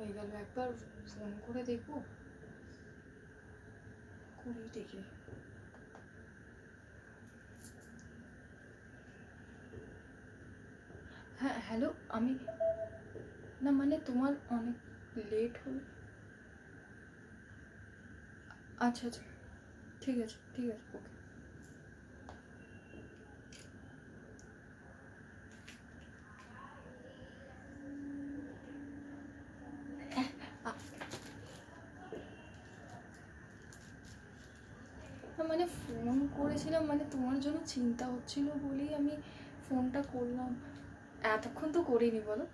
হয়ে গেল, একবার ফোন করে দেখবো, করেই দেখি। হ্যাঁ হ্যালো, আমি না মানে তোমার অনেক লেট হলো। আচ্ছা আচ্ছা, ঠিক আছে ঠিক আছে, ওকে। মানে ফোন করেছিলাম, মানে তোমার জন্য চিন্তা হচ্ছিল বলেই আমি ফোনটা করলাম। এতক্ষণ তো করিনি বলো।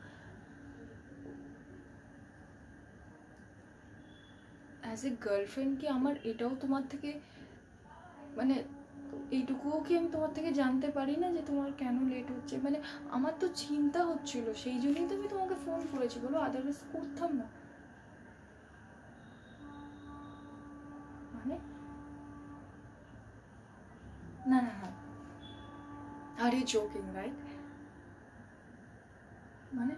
অ্যাজ এ গার্লফ্রেন্ড কি আমার এটাও তোমার থেকে, মানে এইটুকুও কি আমি তোমার থেকে জানতে পারি না যে তোমার কেন লেট হচ্ছে? মানে আমার তো চিন্তা হচ্ছিল, সেই জন্যই তো আমি তোমাকে ফোন করেছি, বলো, আদারওয়াইজ করতাম না। মানে না না না, আর ইউ জোকিং রাইট? মানে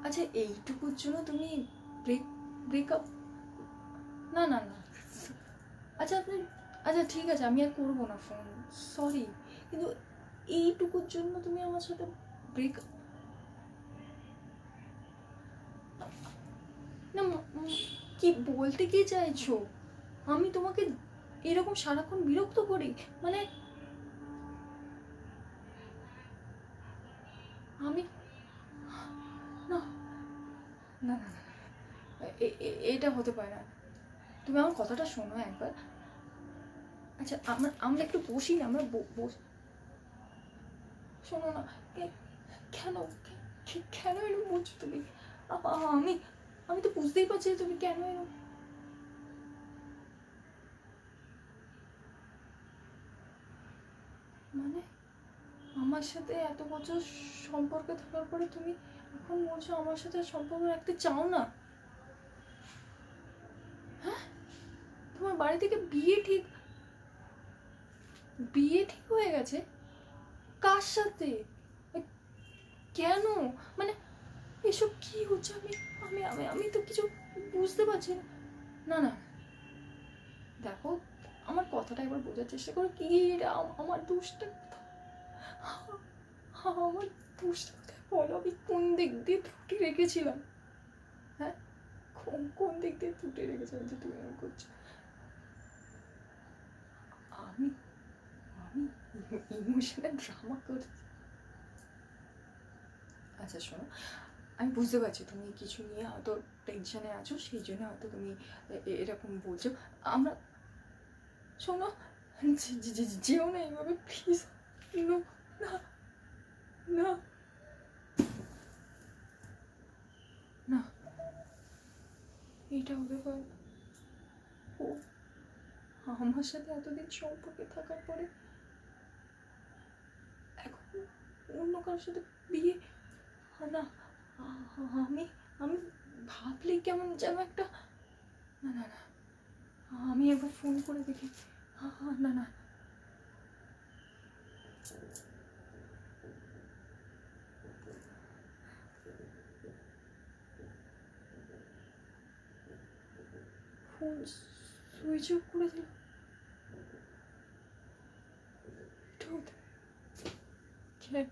আচ্ছা, এইটুকুর জন্য তুমি ব্রেকআপ? না না না, আচ্ছা আপনি, আচ্ছা ঠিক আছে, আমি আর করবো না ফোন, সরি, কিন্তু এইটুকুর জন্য তুমি আমার সাথে ব্রেকআপ? না কি বলতে কি চাইছো? আমি তোমাকে এরকম সারাক্ষণ বিরক্ত করি? মানে আমি না না না, এটা হতে পারে না। তুমি আমার কথাটা শোনো একবার। আচ্ছা আমরা একটু বসি না, আমরা শোনো না, কেন কেন এরকম বলছো তুমি? আমি আমি তো বুঝতেই পারছি তুমি কেন এরকম। মানে আমার সাথে এত বছর সম্পর্কে থাকার পরে তুমি এখন বলছো আমার সাথে সম্পর্ক রাখতে চাও না? হ্যাঁ, তোমার বাড়ি থেকে বিয়ে ঠিক হয়ে গেছে? কার সাথে? কেন? মানে এসব কি হচ্ছে? আমি আমি আমি আমি তো কিছু বুঝতে পারছি না। না না, দেখো, আমার কথাটা একবার বোঝার চেষ্টা করো। কি এটা আমার দোষটা? আমার দোষটা কোথায় বলো? আমি কোন দিক দিয়ে ত্রুটি রেখেছিলাম? হ্যাঁ, কোন দিক দিয়ে ত্রুটি রেখেছিলাম যে তুমি এরকম করছো? আমি আমি ইমোশনাল ড্রামা করছি? আচ্ছা শোনো, আমি বুঝতে পারছি তুমি কিছু নিয়ে হয়তো টেনশনে আছো, সেই জন্য হয়তো তুমি এরকম বলছো। আমরা শোনো, যেও না এইভাবে প্লিজ। না না না, এইটা হতে পারে। ও আমার সাথে এতদিন সম্পর্কে থাকার পরে এখন অন্য কারোর সাথে বিয়ে? না, আমি আমি ভাবলেই কেমন যেন একটা, না না না, আমি একবার ফোন করে দেখি। না না, ফোন সুইচ অফ করে দিল। কেন?